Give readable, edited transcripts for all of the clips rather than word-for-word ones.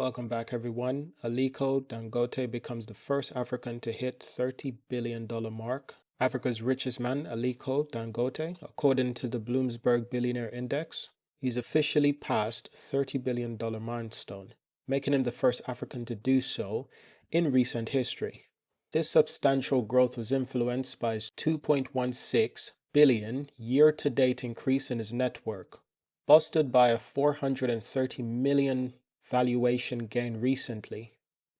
Welcome back, everyone. Aliko Dangote becomes the first African to hit $30 billion mark. Africa's richest man, Aliko Dangote, according to the Bloomberg Billionaire Index, he's officially passed $30 billion milestone, making him the first African to do so in recent history. This substantial growth was influenced by his $2.16 billion year-to-date increase in his network, boosted by a $430 million valuation gain recently.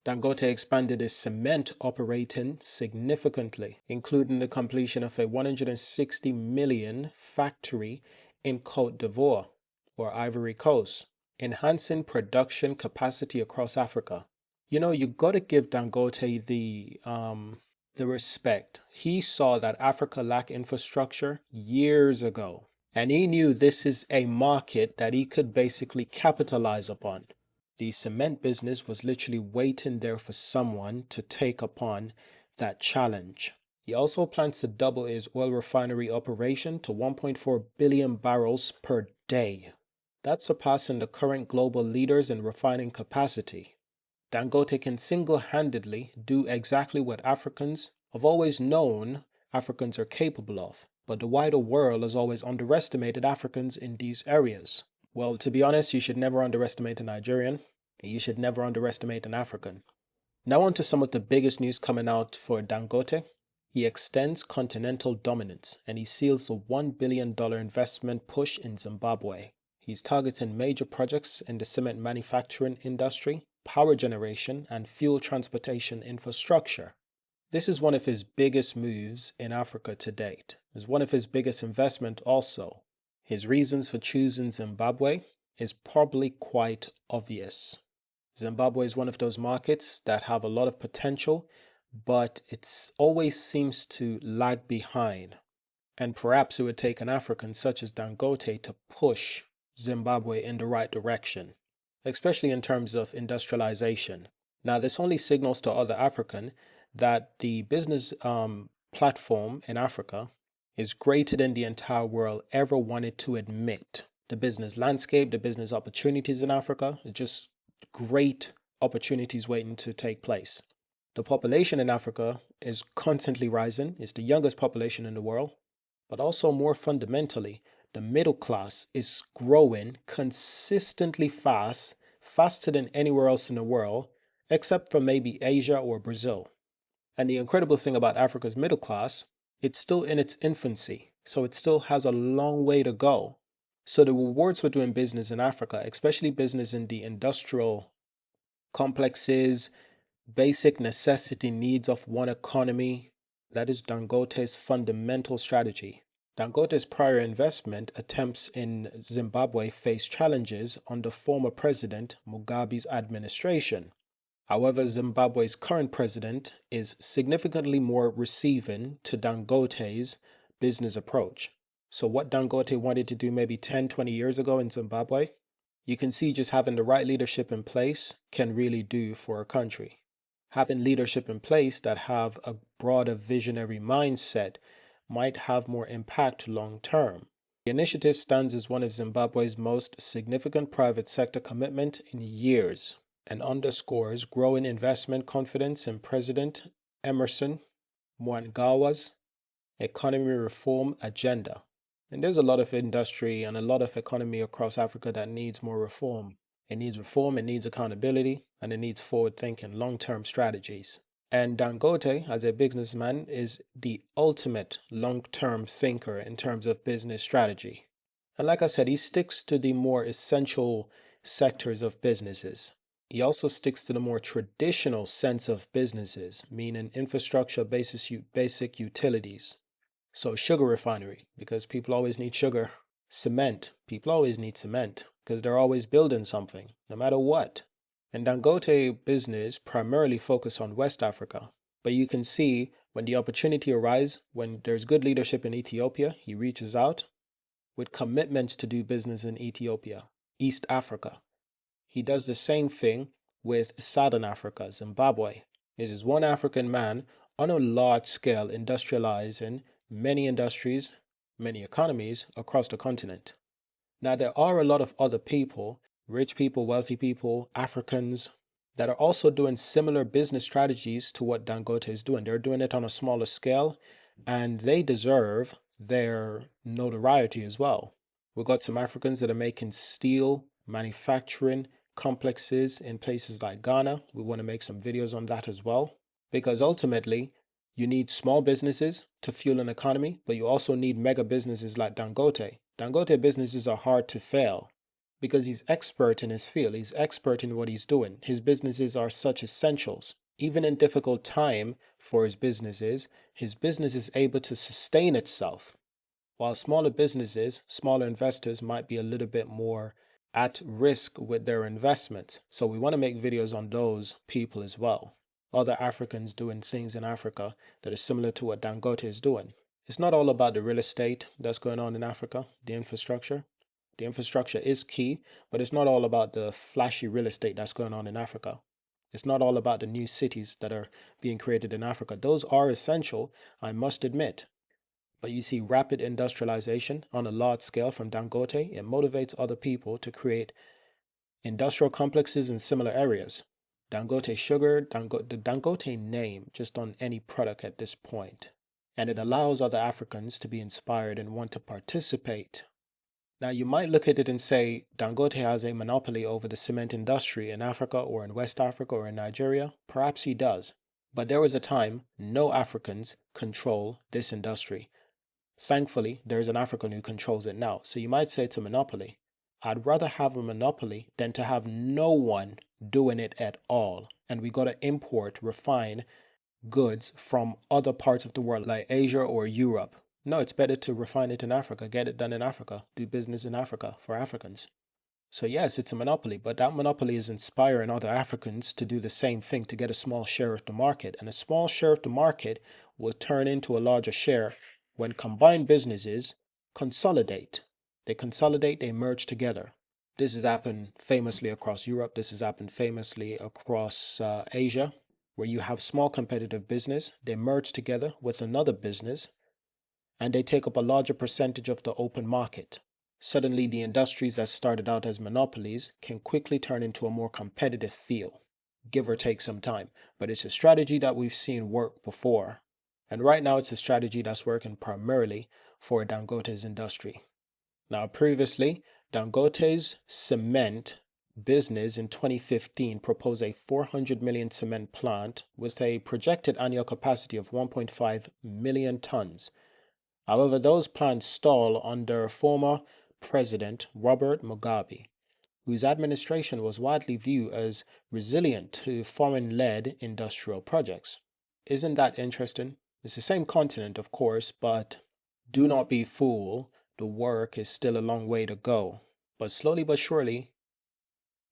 Dangote expanded his cement operating significantly, including the completion of a $160 million factory in Côte d'Ivoire, or Ivory Coast, enhancing production capacity across Africa. You got to give Dangote the respect. He saw that Africa lacked infrastructure years ago, and he knew this is a market that he could basically capitalize upon. The cement business was literally waiting there for someone to take upon that challenge. He also plans to double his oil refinery operation to 1.4 billion barrels per day. That's surpassing the current global leaders in refining capacity. Dangote can single-handedly do exactly what Africans have always known Africans are capable of, but the wider world has always underestimated Africans in these areas. Well, to be honest, you should never underestimate a Nigerian. You should never underestimate an African. Now on to some of the biggest news coming out for Dangote. He extends continental dominance and he seals a $1 billion investment push in Zimbabwe. He's targeting major projects in the cement manufacturing industry, power generation, and fuel transportation infrastructure. This is one of his biggest moves in Africa to date. It's one of his biggest investments also. His reasons for choosing Zimbabwe is probably quite obvious. Zimbabwe is one of those markets that have a lot of potential, but it always seems to lag behind. And perhaps it would take an African such as Dangote to push Zimbabwe in the right direction, especially in terms of industrialization. Now, this only signals to other Africans that the business platform in Africa is greater than the entire world ever wanted to admit. The business landscape, the business opportunities in Africa, just great opportunities waiting to take place. The population in Africa is constantly rising. It's the youngest population in the world. But also more fundamentally, the middle class is growing consistently fast, faster than anywhere else in the world, except for maybe Asia or Brazil. And the incredible thing about Africa's middle class, it's still in its infancy, so it still has a long way to go. So the rewards for doing business in Africa, especially business in the industrial complexes, basic necessity needs of one economy, that is Dangote's fundamental strategy. Dangote's prior investment attempts in Zimbabwe faced challenges under former President Mugabe's administration. However, Zimbabwe's current president is significantly more receiving to Dangote's business approach. So what Dangote wanted to do maybe 10, 20 years ago in Zimbabwe, you can see just having the right leadership in place can really do for a country. Having leadership in place that have a broader visionary mindset might have more impact long term. The initiative stands as one of Zimbabwe's most significant private sector commitment in years, and underscores growing investment confidence in President Emerson Mnangagwa's economy reform agenda. And there's a lot of industry and a lot of economy across Africa that needs more reform. It needs reform, it needs accountability, and it needs forward-thinking, long-term strategies. And Dangote, as a businessman, is the ultimate long-term thinker in terms of business strategy. And like I said, he sticks to the more essential sectors of businesses. He also sticks to the more traditional sense of businesses, meaning infrastructure, basic utilities. So sugar refinery, because people always need sugar. Cement, people always need cement, because they're always building something, no matter what. And Dangote business primarily focus on West Africa. But you can see when the opportunity arises, when there's good leadership in Ethiopia, he reaches out with commitments to do business in Ethiopia, East Africa. He does the same thing with Southern Africa, Zimbabwe. This is one African man on a large scale industrializing many industries, many economies across the continent. Now, there are a lot of other people rich people, wealthy people, Africans that are also doing similar business strategies to what Dangote is doing. They're doing it on a smaller scale, and they deserve their notoriety as well. We've got some Africans that are making steel manufacturing complexes in places like Ghana. We want to make some videos on that as well, because ultimately you need small businesses to fuel an economy, but you also need mega businesses like Dangote. Dangote businesses are hard to fail because he's expert in his field. He's expert in what he's doing. His businesses are such essentials. Even in difficult time for his businesses is able to sustain itself. While smaller businesses, smaller investors might be a little bit more at risk with their investment. So we want to make videos on those people as well. Other Africans doing things in Africa that are similar to what Dangote is doing. It's not all about the real estate that's going on in Africa, the infrastructure. The infrastructure is key, but it's not all about the flashy real estate that's going on in Africa. It's not all about the new cities that are being created in Africa. Those are essential, I must admit. But you see rapid industrialization on a large scale from Dangote. It motivates other people to create industrial complexes in similar areas. Dangote sugar, the Dangote name just on any product at this point. And it allows other Africans to be inspired and want to participate. Now, you might look at it and say Dangote has a monopoly over the cement industry in Africa or in West Africa or in Nigeria. Perhaps he does. But there was a time no Africans control this industry. Thankfully, there is an African who controls it now. So you might say it's a monopoly. I'd rather have a monopoly than to have no one doing it at all. And we got to import, refine goods from other parts of the world like Asia or Europe. No, it's better to refine it in Africa, get it done in Africa, do business in Africa for Africans. So yes, it's a monopoly, but that monopoly is inspiring other Africans to do the same thing to get a small share of the market. And a small share of the market will turn into a larger share when combined businesses consolidate. They consolidate, they merge together. This has happened famously across Europe. This has happened famously across Asia, where you have small competitive business. They merge together with another business, and they take up a larger percentage of the open market. Suddenly, the industries that started out as monopolies can quickly turn into a more competitive field, give or take some time. But it's a strategy that we've seen work before. And right now, it's a strategy that's working primarily for Dangote's industry. Now, previously, Dangote's cement business in 2015 proposed a 400 million cement plant with a projected annual capacity of 1.5 million tons. However, those plans stalled under former President Robert Mugabe, whose administration was widely viewed as resilient to foreign-led industrial projects. Isn't that interesting? It's the same continent, of course, but do not be fooled. The work is still a long way to go. But slowly but surely,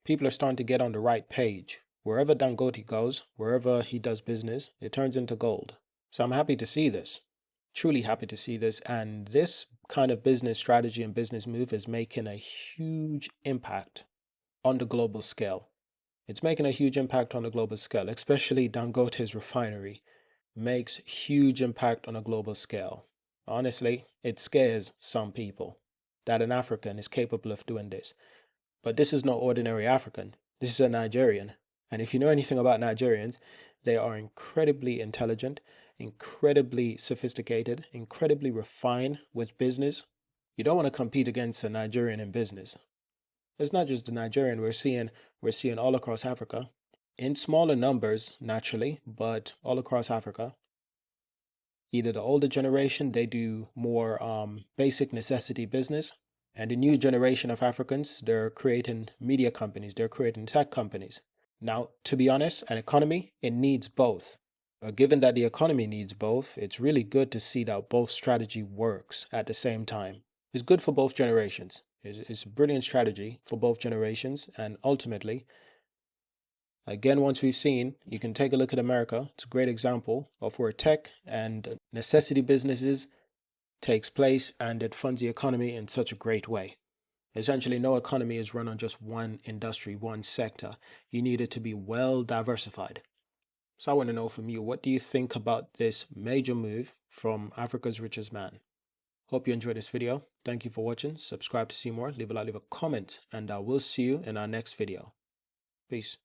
people are starting to get on the right page. Wherever Dangote goes, wherever he does business, it turns into gold. So I'm happy to see this. Truly happy to see this. And this kind of business strategy and business move is making a huge impact on the global scale. It's making a huge impact on the global scale, especially Dangote's refinery makes huge impact on a global scale. Honestly, it scares some people that an African is capable of doing this. But this is no ordinary African. This is a Nigerian. And if you know anything about Nigerians, they are incredibly intelligent, incredibly sophisticated, incredibly refined with business. You don't want to compete against a Nigerian in business. It's not just the Nigerian. We're seeing all across Africa, in smaller numbers naturally, but all across Africa. Either the older generation, they do more basic necessity business, and the new generation of Africans, they're creating media companies, they're creating tech companies. Now, to be honest, an economy, it needs both. Given that the economy needs both, it's really good to see that both strategy works at the same time. It's good for both generations. It's a brilliant strategy for both generations, and ultimately, again, once we've seen, you can take a look at America. It's a great example of where tech and necessity businesses takes place, and it funds the economy in such a great way. Essentially, no economy is run on just one industry, one sector. You need it to be well diversified. So I want to know from you, what do you think about this major move from Africa's richest man? Hope you enjoyed this video. Thank you for watching. Subscribe to see more. Leave a like, leave a comment, and I will see you in our next video. Peace.